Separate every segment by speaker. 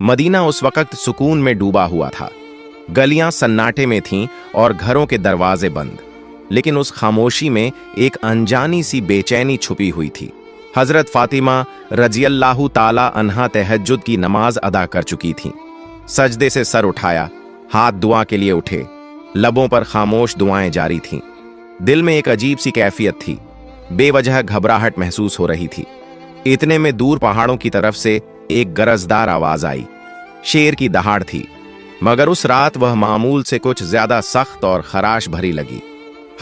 Speaker 1: Medina उस वक्त सुकून में डूबा हुआ था। गलियां सन्नाटे में थीं और घरों के दरवाजे बंद, लेकिन उस खामोशी में एक अनजानी सी बेचैनी छुपी हुई थी। हजरत फातिमा रजियल्लाहु ताला अन्हा तहज्जुद की नमाज अदा कर चुकी थीं। सजदे से सर उठाया, हाथ दुआ के लिए उठे, लबों पर खामोश दुआएं जारी थीं। दिल में एक अजीब सी कैफियत थी, बेवजह घबराहट महसूस हो रही थी। इतने में दूर पहाड़ों की तरफ से एक गरजदार आवाज आई। शेर की दहाड़ थी, मगर उस रात वह मामूल से कुछ ज्यादा सख्त और खराश भरी लगी।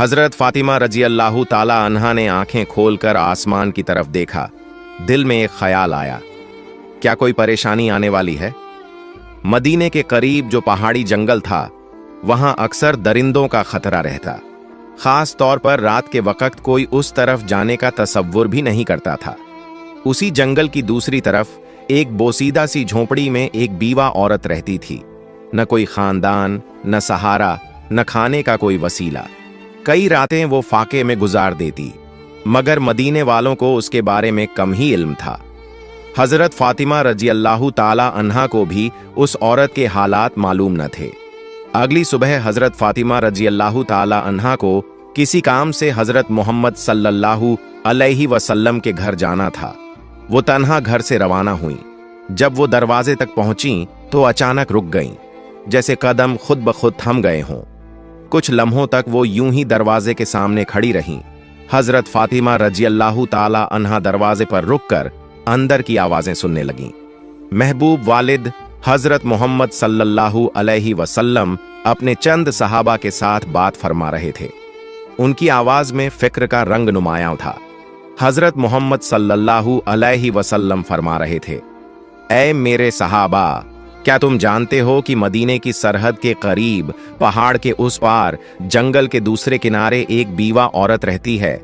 Speaker 1: हजरत फातिमा रजियल्लाहु ताला अन्हा ने आंखें खोलकर आसमान की तरफ देखा। दिल में एक ख्याल आया, क्या कोई परेशानी आने वाली है? मदीने के करीब जो पहाड़ी जंगल था, वहां अक्सर दरिंदों का खतरा रहता। खास तौर पर रात के वक्त कोई उस तरफ जाने का तसव्वुर भी नहीं करता था। उसी जंगल की दूसरी तरफ एक बोसीदा सी झोंपड़ी में एक बीवा औरत रहती थी। न कोई खानदान, न सहारा, न खाने का कोई वसीला। कई रातें वो फाके में गुजार देती, मगर मदीने वालों को उसके बारे में कम ही इल्म था। हजरत फातिमा रजियल्लाहु ताला अन्हा को भी उस औरत के हालात मालूम न थे। अगली सुबह हजरत फातिमा रजियल्लाहु ताला अन्हा को किसी काम से हजरत मोहम्मद सल्लल्लाहु अलैहि वसल्लम के घर जाना था। वो तन्हा घर से रवाना हुई। जब वो दरवाजे तक पहुंची तो अचानक रुक गईं, जैसे कदम खुद ब खुद थम गए हों। कुछ लम्हों तक वो यूं ही दरवाजे के सामने खड़ी रहीं। हजरत फातिमा रजियल्लाहु ताला अन्हा दरवाजे पर रुककर अंदर की आवाजें सुनने लगीं। महबूब वालिद हजरत मोहम्मद सल्लल्लाहु अलैहि वसल्लम अपने चंद सहाबा के साथ बात फरमा रहे थे। उनकी आवाज में फिक्र का रंग नुमायां था। हजरत मोहम्मद सल्लल्लाहु अलैहि वसल्लम फरमा रहे थे, ऐ मेरे सहाबा, क्या तुम जानते हो कि मदीने की सरहद के करीब पहाड़ के उस पार जंगल के दूसरे किनारे एक बीवा औरत रहती है।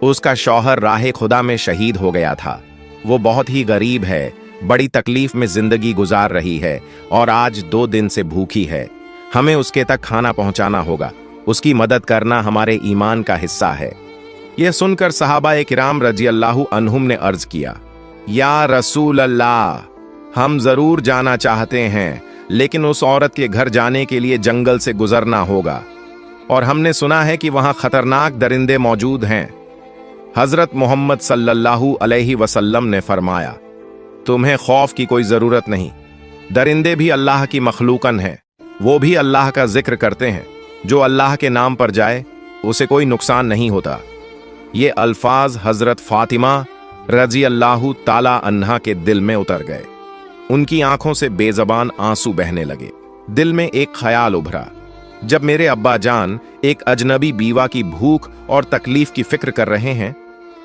Speaker 1: उसका शौहर राहे खुदा में शहीद हो गया था। वो बहुत ही गरीब है, बड़ी तकलीफ में जिंदगी गुजार रही है और आज 2 दिन से भूखी है। हमें उसके तक खाना पहुंचाना होगा। उसकी मदद करना हमारे ईमान का हिस्सा है। यह सुनकर सहाबा किराम रजियल्लाहु अन्हुम ने अर्ज किया, या रसूल अल्लाह, हम जरूर जाना चाहते हैं, लेकिन उस औरत के घर जाने के लिए जंगल से गुजरना होगा और हमने सुना है कि वहां खतरनाक दरिंदे मौजूद हैं। हजरत मोहम्मद सल्लल्लाहु अलैहि वसल्लम ने फरमाया, तुम्हें खौफ की कोई जरूरत नहीं। दरिंदे भी अल्लाह की मखलूकन हैं, वो भी अल्लाह का जिक्र करते हैं। जो अल्लाह के नाम पर जाए उसे कोई नुकसान नहीं होता। ये अल्फाज हजरत फातिमा रजियल्लाहु ताला अन्हा के दिल में उतर गए। उनकी आंखों से बेजबान आंसू बहने लगे। दिल में एक ख्याल उभरा, जब मेरे अब्बा जान एक अजनबी बीवा की भूख और तकलीफ की फिक्र कर रहे हैं,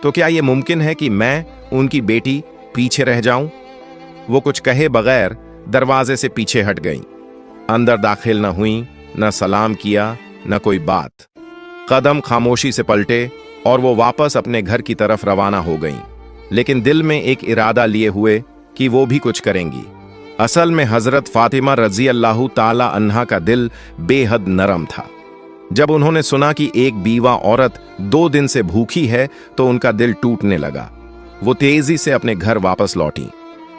Speaker 1: तो क्या यह मुमकिन है कि मैं उनकी बेटी पीछे रह जाऊं? वो कुछ कहे बगैर दरवाजे से पीछे हट गईं। अंदर दाखिल न हुई, न सलाम किया, न कोई बात। कदम खामोशी से पलटे और वो वापस अपने घर की तरफ रवाना हो गईं, लेकिन दिल में एक इरादा लिए हुए कि वो भी कुछ करेंगी। असल में हजरत फातिमा रजियल्लाहु ताला अन्हा का दिल बेहद नरम था। जब उन्होंने सुना कि एक बीवा औरत 2 दिन से भूखी है तो उनका दिल टूटने लगा। वो तेजी से अपने घर वापस लौटी।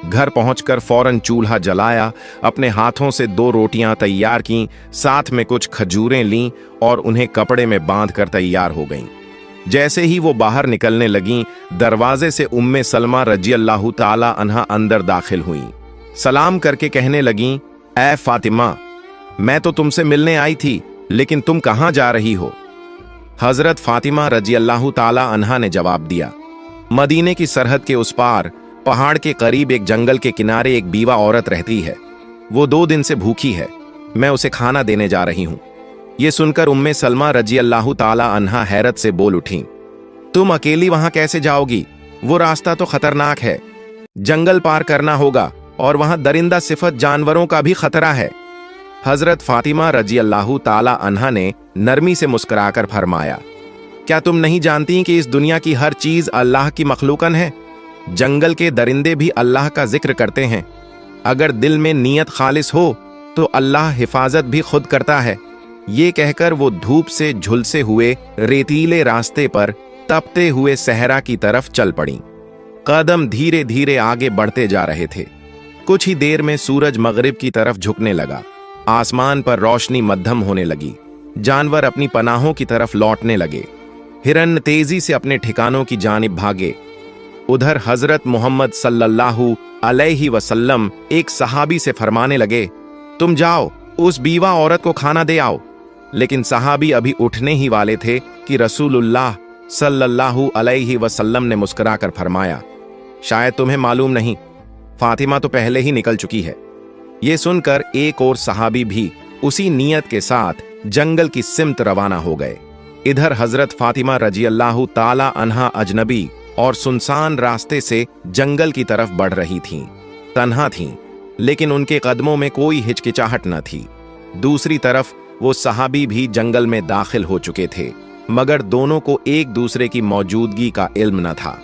Speaker 1: घर पहुंचकर फौरन चूल्हा जलाया, अपने हाथों से 2 रोटियां तैयार कीं, साथ में कुछ खजूरें लीं और उन्हें कपड़े में बांधकर तैयार हो गईं। जैसे ही वो बाहर निकलने लगीं, दरवाजे से उम्मे सलमा रजियल्लाहु ताला अन्हा अंदर दाखिल हुईं। सलाम करके कहने लगीं, ऐ फातिमा, मैं तो तुमसे मिलने आई थी, लेकिन तुम कहां जा रही हो? हजरत फातिमा रजियल्लाहु ताला अन्हा ने जवाब दिया, मदीने की सरहद के उस पार पहाड़ के करीब एक जंगल के किनारे एक बीवा औरत रहती है। वो 2 दिन से भूखी है, मैं उसे खाना देने जा रही हूं। ये सुनकर उम्मे सलमा रजियल्लाहु ताला अन्हा हैरत से बोल उठी, तुम अकेली वहां कैसे जाओगी? वो रास्ता तो खतरनाक है, जंगल पार करना होगा और वहां दरिंदा सिफत जानवरों का भी खतरा है। हजरत फातिमा रजियल्लाहु ताला अन्हा ने नरमी से मुस्कुराकर फरमाया, क्या तुम नहीं जानती कि इस दुनिया की हर चीज अल्लाह की मखलूकन है? जंगल के दरिंदे भी अल्लाह का जिक्र करते हैं। अगर दिल में नीयत खालिस हो तो अल्लाह हिफाजत भी खुद करता है। ये कहकर वो धूप से झुलसे हुए रेतीले रास्ते पर तपते हुए सहरा की तरफ चल पड़ी। कदम धीरे धीरे आगे बढ़ते जा रहे थे। कुछ ही देर में सूरज मगरिब की तरफ झुकने लगा। आसमान पर रोशनी मध्यम होने लगी। जानवर अपनी पनाहों की तरफ लौटने लगे। हिरन तेजी से अपने ठिकानों की जानिब भागे। उधर हजरत मोहम्मद सल्लल्लाहु अलैहि वसल्लम एक सहाबी से फरमाने लगे, तुम जाओ उस बीवा औरत को खाना दे आओ। लेकिन सहाबी अभी उठने ही वाले थे कि रसूलुल्लाह सल्लल्लाहु अलैहि वसल्लम ने मुस्कुराकर फरमाया, शायद तुम्हें मालूम नहीं, फातिमा तो पहले ही निकल चुकी है। ये सुनकर एक और सहाबी भी उसी नियत के साथ जंगल की सिमत रवाना हो गए। इधर हजरत फातिमा रजी अल्लाह ताला अन्हा अजनबी और सुनसान रास्ते से जंगल की तरफ बढ़ रही थीं। तन्हा थीं, लेकिन उनके कदमों में कोई हिचकिचाहट न थी। दूसरी तरफ वो सहाबी भी जंगल में दाखिल हो चुके थे, मगर दोनों को एक दूसरे की मौजूदगी का इल्म न था।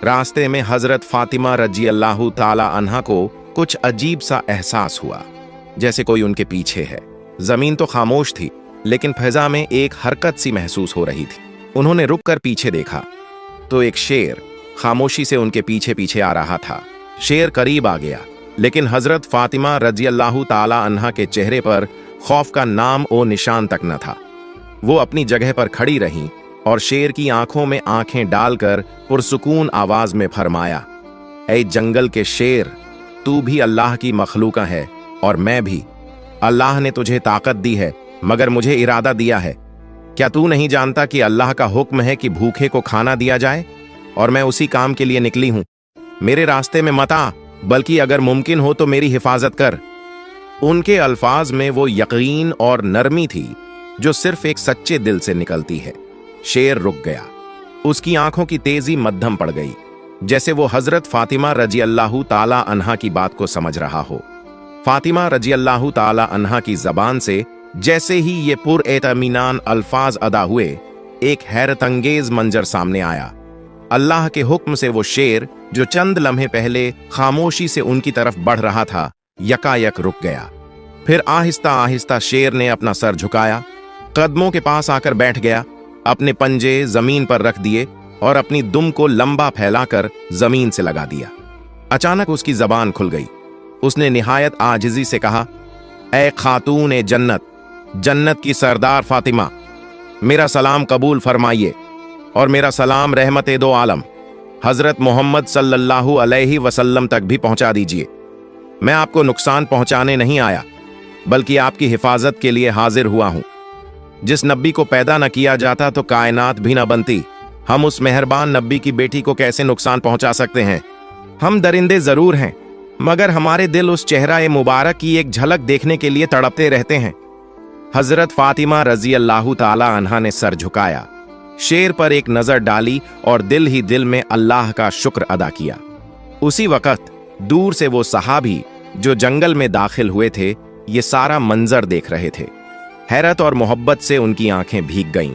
Speaker 1: रास्ते में हजरत फातिमा रजी अल्लाह ताला अन्हा को कुछ अजीब सा एहसास हुआ, जैसे कोई उनके पीछे है। जमीन तो खामोश थी, लेकिन फिजा में एक हरकत सी महसूस हो रही थी। उन्होंने रुककर पीछे देखा तो एक शेर खामोशी से उनके पीछे पीछे आ रहा था। शेर करीब आ गया, लेकिन हजरत फातिमा रजी अल्लाह ताला अन्हा के चेहरे पर खौफ का नाम और निशान तक न था। वो अपनी जगह पर खड़ी रहीं और शेर की आंखों में आंखें डालकर पुरसुकून आवाज में फरमाया, ऐ जंगल के शेर, तू भी अल्लाह की मखलूका है और मैं भी। अल्लाह ने तुझे ताकत दी है, मगर मुझे इरादा दिया है। क्या तू नहीं जानता कि अल्लाह का हुक्म है कि भूखे को खाना दिया जाए, और मैं उसी काम के लिए निकली हूं। मेरे रास्ते में मत आ, बल्कि अगर मुमकिन हो तो मेरी हिफाजत कर। उनके अल्फाज में वो यकीन और नरमी थी जो सिर्फ एक सच्चे दिल से निकलती है। शेर रुक गया। उसकी आंखों की तेजी मध्यम पड़ गई, जैसे वो हजरत फातिमा रजी अल्लाह ताला अन्हा की बात को समझ रहा हो। फातिमा रजी अल्लाह ताला अन्हा की जबान से जैसे ही ये पुरएतमीनान अल्फाज अदा हुए, एक हैरतंगेज मंजर सामने आया। अल्लाह के हुक्म से वो शेर जो चंद लम्हे पहले खामोशी से उनकी तरफ बढ़ रहा था, यकायक रुक गया। फिर आहिस्ता आहिस्ता शेर ने अपना सर झुकाया, कदमों के पास आकर बैठ गया, अपने पंजे जमीन पर रख दिए और अपनी दुम को लंबा फैलाकर जमीन से लगा दिया। अचानक उसकी जबान खुल गई। उसने निहायत आजिजी से कहा, ऐ खातून ए जन्नत, जन्नत की सरदार फातिमा, मेरा सलाम कबूल फरमाइए और मेरा सलाम रहमत दो आलम हजरत मोहम्मद सल्लल्लाहु अलैहि वसल्लम तक भी पहुंचा दीजिए। मैं आपको नुकसान पहुंचाने नहीं आया, बल्कि आपकी हिफाजत के लिए हाजिर हुआ हूं। जिस नब्बी को पैदा न किया जाता तो कायनात भी न बनती। हम उस मेहरबान नब्बी की बेटी को कैसे नुकसान पहुंचा सकते हैं? हम दरिंदे जरूर हैं, मगर हमारे दिल उस चेहरा ए मुबारक की एक झलक देखने के लिए तड़पते रहते हैं। हजरत फातिमा रजी अल्लाह ताला अन्हा ने सर झुकाया, शेर पर एक नजर डाली और दिल ही दिल में अल्लाह का शुक्र अदा किया। उसी वक्त दूर से वो सहाबी जो जंगल में दाखिल हुए थे, ये सारा मंजर देख रहे थे। हैरत और मोहब्बत से उनकी आंखें भीग गईं।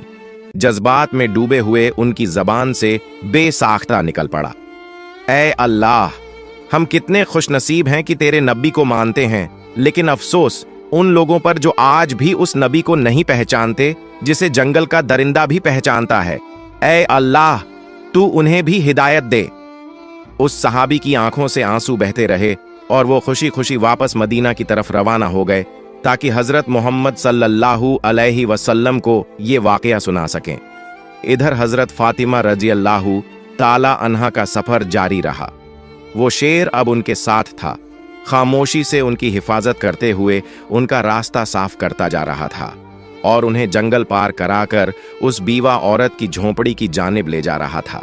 Speaker 1: जज्बात में डूबे हुए उनकी जबान से बेसाख्ता निकल पड़ा, ऐ अल्लाह, हम कितने खुशनसीब हैं कि तेरे नबी को मानते हैं, लेकिन अफसोस उन लोगों पर जो आज भी उस नबी को नहीं पहचानते जिसे जंगल का दरिंदा भी पहचानता है। ऐ अल्लाह, तू उन्हें भी हिदायत दे। उस सहाबी की आंखों से आंसू बहते रहे और वो खुशी खुशी वापस मदीना की तरफ रवाना हो गए, ताकि हजरत मोहम्मद सल्लल्लाहु अलैहि वसल्लम को ये वाकया सुना सकें। इधर हजरत फातिमा रजी अल्लाह ताला अन्हा का सफर जारी रहा। वो शेर अब उनके साथ था, खामोशी से उनकी हिफाजत करते हुए उनका रास्ता साफ करता जा रहा था और उन्हें जंगल पार कराकर उस बीवा औरत की झोंपड़ी की जानिब ले जा रहा था।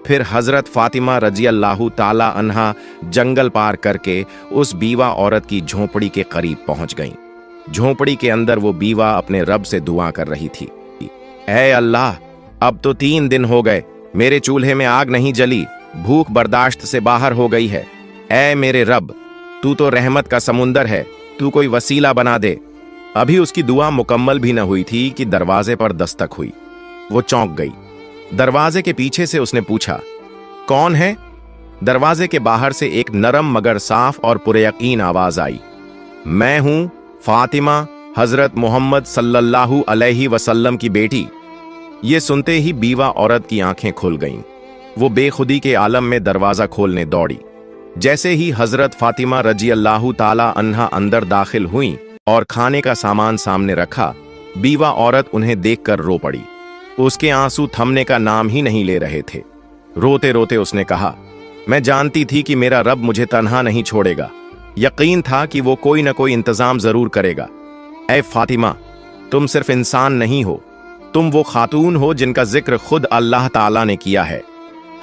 Speaker 1: फिर हजरत फातिमा रजी अल्लाह ताला अन्हा जंगल पार करके उस बीवा औरत की झोंपड़ी के करीब पहुंच गईं। झोंपड़ी के अंदर वो बीवा अपने रब से दुआ कर रही थी, ऐ अल्लाह, अब तो 3 दिन हो गए, मेरे चूल्हे में आग नहीं जली, भूख बर्दाश्त से बाहर हो गई है। ऐ मेरे रब, तू तो रहमत का समुंदर है, तू कोई वसीला बना दे। अभी उसकी दुआ मुकम्मल भी न हुई थी कि दरवाजे पर दस्तक हुई। वो चौंक गई। दरवाजे के पीछे से उसने पूछा, कौन है? दरवाजे के बाहर से एक नरम मगर साफ और पुरयकीन आवाज आई, मैं हूं फातिमा, हजरत मोहम्मद सल्लल्लाहु अलैहि वसल्लम की बेटी। ये सुनते ही बीवा औरत की आंखें खुल गईं। वो बेखुदी के आलम में दरवाजा खोलने दौड़ी। जैसे ही हजरत फातिमा रजी अल्लाह ताला अन्हा अंदर दाखिल हुई और खाने का सामान सामने रखा, बीवा औरत उन्हें देखकर रो पड़ी। उसके आंसू थमने का नाम ही नहीं ले रहे थे। रोते रोते उसने कहा, मैं जानती थी कि मेरा रब मुझे तन्हा नहीं छोड़ेगा। यकीन था कि वो कोई न कोई इंतजाम जरूर करेगा। ऐ फातिमा, तुम सिर्फ इंसान नहीं हो, तुम वो खातून हो जिनका जिक्र खुद अल्लाह ताला ने किया है।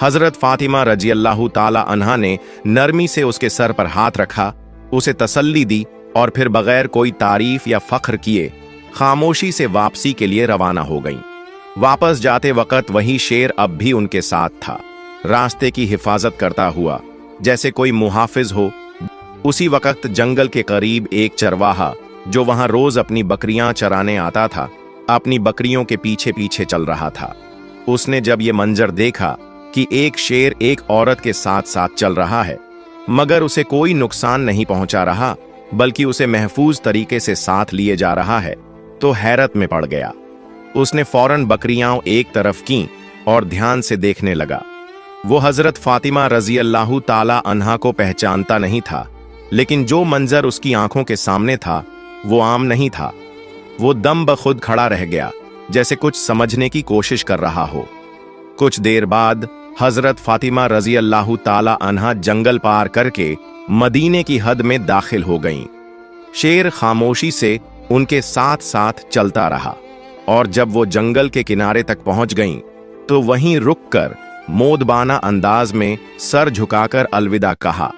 Speaker 1: हजरत फातिमा रजी अल्लाह ताला अन्हा ने नरमी से उसके सर पर हाथ रखा, उसे तसल्ली दी और फिर बगैर कोई तारीफ या फख्र किए खामोशी से वापसी के लिए रवाना हो गईं। वापस जाते वक्त वही शेर अब भी उनके साथ था, रास्ते की हिफाजत करता हुआ जैसे कोई मुहाफिज हो। उसी वक्त जंगल के करीब एक चरवाहा जो वहां रोज अपनी बकरियां चराने आता था, अपनी बकरियों के पीछे पीछे चल रहा था। उसने जब ये मंजर देखा कि एक शेर एक औरत के साथ साथ चल रहा है, मगर उसे कोई नुकसान नहीं पहुंचा रहा बल्कि उसे महफूज तरीके से साथ लिए जा रहा है, तो हैरत में पड़ गया। उसने फौरन बकरियां एक तरफ की और ध्यान से देखने लगा। वो हजरत फातिमा रजी अल्लाह ताला अन्हा को पहचानता नहीं था, लेकिन जो मंजर उसकी आंखों के सामने था वो आम नहीं था। वो दम बखुद खड़ा रह गया, जैसे कुछ समझने की कोशिश कर रहा हो। कुछ देर बाद हजरत फातिमा रजी अल्लाह ताला अन्हा जंगल पार करके मदीने की हद में दाखिल हो गईं। शेर खामोशी से उनके साथ साथ चलता रहा और जब वो जंगल के किनारे तक पहुंच गईं, तो वहीं रुककर मोदबाना अंदाज में सर झुकाकर अलविदा कहा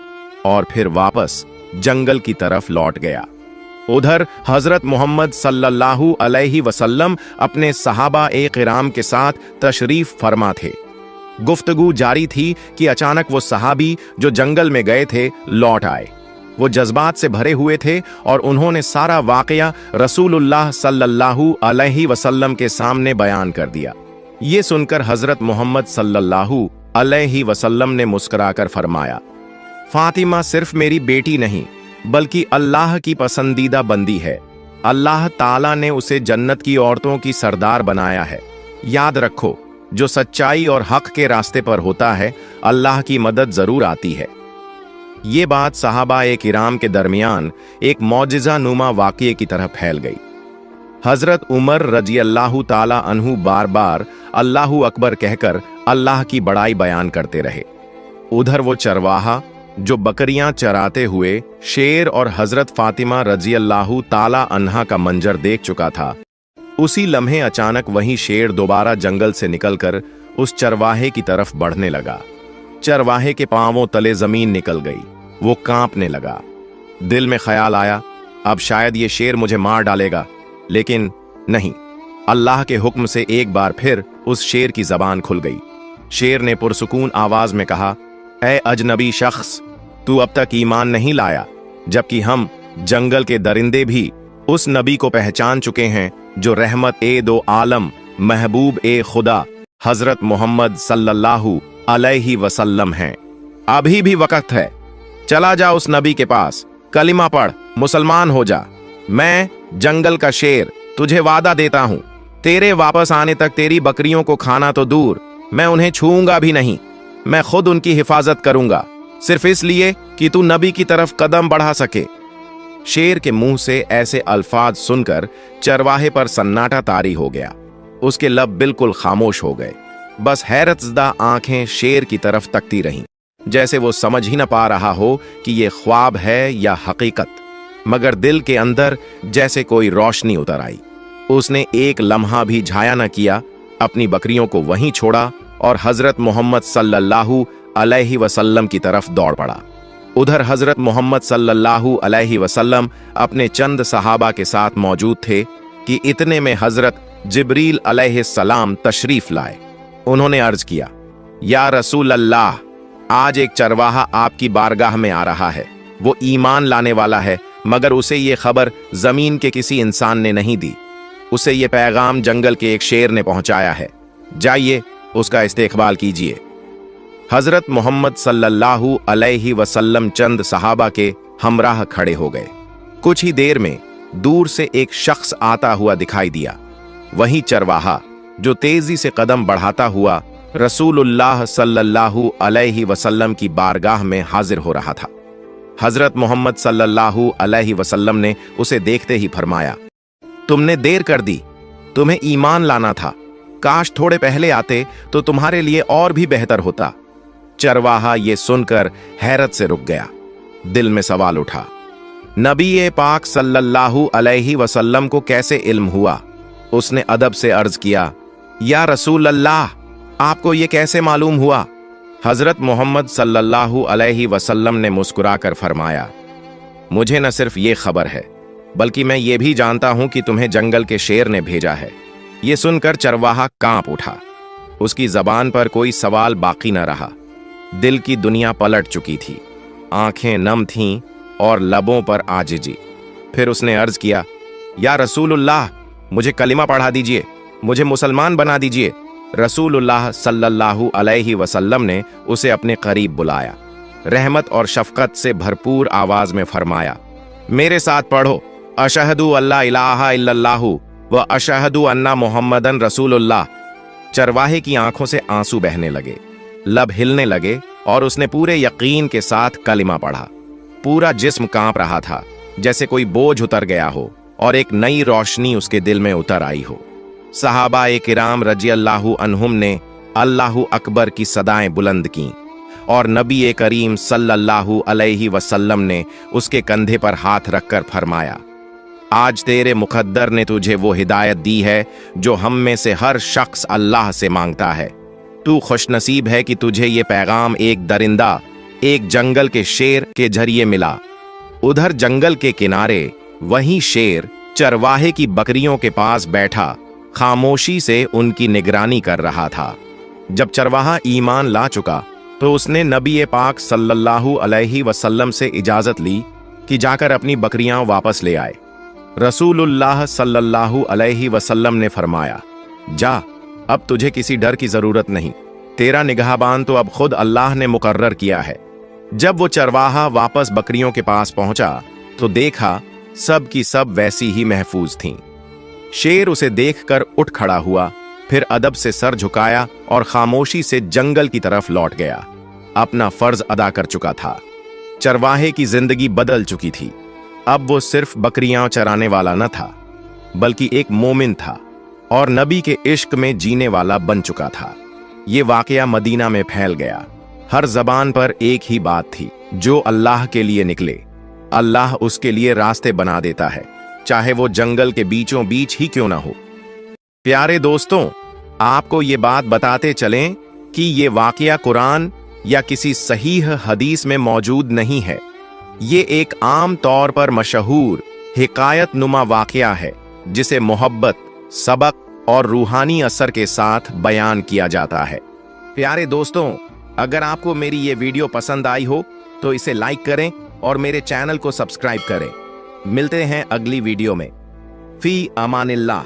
Speaker 1: और फिर वापस जंगल की तरफ लौट गया। उधर हजरत मोहम्मद सल्लल्लाहु अलैहि वसल्लम अपने सहाबा ए किराम के साथ तशरीफ फरमा थे। गुफ्तगू जारी थी कि अचानक वो सहाबी जो जंगल में गए थे लौट आए। वो जज्बात से भरे हुए थे और उन्होंने सारा वाकया रसूलुल्लाह सल्लल्लाहु अलैहि वसल्लम के सामने बयान कर दिया। ये सुनकर हजरत मोहम्मद सल्लल्लाहु अलैहि वसल्लम ने मुस्कुराकर फरमाया, फातिमा सिर्फ मेरी बेटी नहीं बल्कि अल्लाह की पसंदीदा बंदी है। अल्लाह ताला ने उसे जन्नत की औरतों की सरदार बनाया है। याद रखो, जो सच्चाई और हक के रास्ते पर होता है, अल्लाह की मदद जरूर आती है। ये बात सहाबा ए किराम के दरमियान एक मौजिज़ा नुमा वाक़ये की तरह फैल गई। हजरत उमर रजी अल्लाह ताला अन्हु बार बार अल्लाहु अकबर कहकर अल्लाह की बड़ाई बयान करते रहे। उधर वो चरवाहा जो बकरियां चराते हुए शेर और हजरत फातिमा रजी अल्लाह ताला अन्हा का मंजर देख चुका था, उसी लम्हे अचानक वही शेर दोबारा जंगल से निकलकर उस चरवाहे की तरफ बढ़ने लगा। चरवाहे के पांवों तले जमीन निकल गई। वो कांपने लगा। दिल में ख्याल आया, अब शायद ये शेर मुझे मार डालेगा, लेकिन नहीं। अल्लाह के हुक्म से एक बार फिर उस शेर की जबान खुल गई। शेर ने पुरसुकून आवाज में कहा, ऐ अजनबी शख्स, तू अब तक ईमान नहीं लाया, जबकि हम जंगल के दरिंदे भी उस नबी को पहचान चुके हैं जो रहमत ए दो आलम महबूब ए खुदा हजरत मोहम्मद सल्लल्लाहु अलैहि वसल्लम हैं। अभी भी वक्त है, चला जा उस नबी के पास, कलिमा पढ़, मुसलमान हो जा। मैं जंगल का शेर तुझे वादा देता हूं, तेरे वापस आने तक तेरी बकरियों को खाना तो दूर, मैं उन्हें छूऊंगा भी नहीं। मैं खुद उनकी हिफाजत करूंगा, सिर्फ इसलिए कि तू नबी की तरफ कदम बढ़ा सके। शेर के मुंह से ऐसे अल्फाज सुनकर चरवाहे पर सन्नाटा तारी हो गया। उसके लब बिल्कुल खामोश हो गए। बस हैरतज़दा आंखें शेर की तरफ तकती रहीं, जैसे वो समझ ही न पा रहा हो कि ये ख्वाब है या हकीकत। मगर दिल के अंदर जैसे कोई रोशनी उतर आई। उसने एक लम्हा भी झाया न किया, अपनी बकरियों को वहीं छोड़ा और हजरत मोहम्मद सल्लल्लाहु अलैहि वसल्लम की तरफ दौड़ पड़ा। उधर हजरत मोहम्मद सल्लल्लाहु अलैहि वसल्लम अपने चंद सहाबा के साथ मौजूद थे कि इतने में हजरत जिब्रील अलैहिस्सलाम तशरीफ लाए। उन्होंने अर्ज किया, या रसूल अल्लाह, आज एक चरवाहा आपकी बारगाह में आ रहा है। वो ईमान लाने वाला है, मगर उसे ये खबर जमीन के किसी इंसान ने नहीं दी। उसे ये पैगाम जंगल के एक शेर ने पहुंचाया है। जाइए, उसका इस्तेकबाल कीजिए। हजरत मोहम्मद सल्लल्लाहु अलैहि वसल्लम चंद सहाबा के हमराह खड़े हो गए। कुछ ही देर में दूर से एक शख्स आता हुआ दिखाई दिया। वही चरवाहा जो तेजी से कदम बढ़ाता हुआ रसूलुल्लाह सल्लल्लाहु अलैहि वसल्लम की बारगाह में हाजिर हो रहा था। हजरत मोहम्मद सल्लल्लाहु अलैहि वसल्लम ने उसे देखते ही फरमाया, तुमने देर कर दी, तुम्हें ईमान लाना था, काश थोड़े पहले आते तो तुम्हारे लिए और भी बेहतर होता। चरवाहा ये सुनकर हैरत से रुक गया। दिल में सवाल उठा, नबी पाक सल्लल्लाहु अलैहि वसल्लम को कैसे इल्म हुआ? उसने अदब से अर्ज किया, या रसूल अल्लाह, आपको ये कैसे मालूम हुआ? हजरत मोहम्मद सल्लल्लाहु अलैहि वसल्लम ने मुस्कुराकर फरमाया, मुझे न सिर्फ ये खबर है, बल्कि मैं ये भी जानता हूं कि तुम्हें जंगल के शेर ने भेजा है। ये सुनकर चरवाहा कांप उठा। उसकी जबान पर कोई सवाल बाकी न रहा। दिल की दुनिया पलट चुकी थी, आंखें नम थीं और लबों पर आजिजी। फिर उसने अर्ज किया, या रसूलुल्लाह, मुझे कलिमा पढ़ा दीजिए, मुझे मुसलमान बना दीजिए। रसूलुल्लाह सल्लल्लाहु अलैहि वसल्लम ने उसे अपने करीब बुलाया। रहमत और शफकत से भरपूर आवाज में फरमाया, मेरे साथ पढ़ो, अशहदु अल्ला इलाहा इल्लल्लाहु व अशहदु अन्ना मुहम्मदन रसूलुल्लाह। चरवाहे की आंखों से आंसू बहने लगे, लब हिलने लगे और उसने पूरे यकीन के साथ कलिमा पढ़ा। पूरा जिस्म कांप रहा था, जैसे कोई बोझ उतर गया हो और एक नई रोशनी उसके दिल में उतर आई हो। सहाबा किराम रज़ियल्लाहु अन्हुम ने अल्लाहु अकबर की सदाएं बुलंद की और नबी करीम सल्लल्लाहु अलैहि वसल्लम ने उसके कंधे पर हाथ रखकर फरमाया, आज तेरे मुकद्दर ने तुझे वो हिदायत दी है जो हम में से हर शख्स अल्लाह से मांगता है। तू खुशनसीब है कि तुझे ये पैगाम एक दरिंदा, एक जंगल के शेर के जरिए मिला। उधर जंगल के किनारे वही शेर चरवाहे की बकरियों के पास बैठा खामोशी से उनकी निगरानी कर रहा था। जब चरवाहा ईमान ला चुका तो उसने नबी पाक सल्लल्लाहु अलैहि वसल्लम से इजाजत ली कि जाकर अपनी बकरियां वापस ले आए। रसूलुल्लाह सल्लल्लाहु अलैहि वसल्लम ने फरमाया, जा, अब तुझे किसी डर की जरूरत नहीं, तेरा निगहबान तो अब खुद अल्लाह ने मुकर्रर किया है। जब वो चरवाहा वापस बकरियों के पास पहुंचा तो देखा सब की सब वैसी ही महफूज थीं। शेर उसे देखकर उठ खड़ा हुआ, फिर अदब से सर झुकाया और खामोशी से जंगल की तरफ लौट गया। अपना फर्ज अदा कर चुका था। चरवाहे की जिंदगी बदल चुकी थी। अब वो सिर्फ बकरियां चराने वाला न था, बल्कि एक मोमिन था और नबी के इश्क में जीने वाला बन चुका था। ये वाकया मदीना में फैल गया। हर जबान पर एक ही बात थी, जो अल्लाह के लिए निकले, अल्लाह उसके लिए रास्ते बना देता है, चाहे वो जंगल के बीचों बीच ही क्यों ना हो। प्यारे दोस्तों, आपको ये बात बताते चलें कि ये वाकया कुरान या किसी सहीह हदीस में मौजूद नहीं है। ये एक आम तौर पर मशहूर हिकायत नुमा वाकया है, जिसे मोहब्बत, सबक और रूहानी असर के साथ बयान किया जाता है। प्यारे दोस्तों, अगर आपको मेरी ये वीडियो पसंद आई हो तो इसे लाइक करें और मेरे चैनल को सब्सक्राइब करें। मिलते हैं अगली वीडियो में। फी अमानिल्लाह।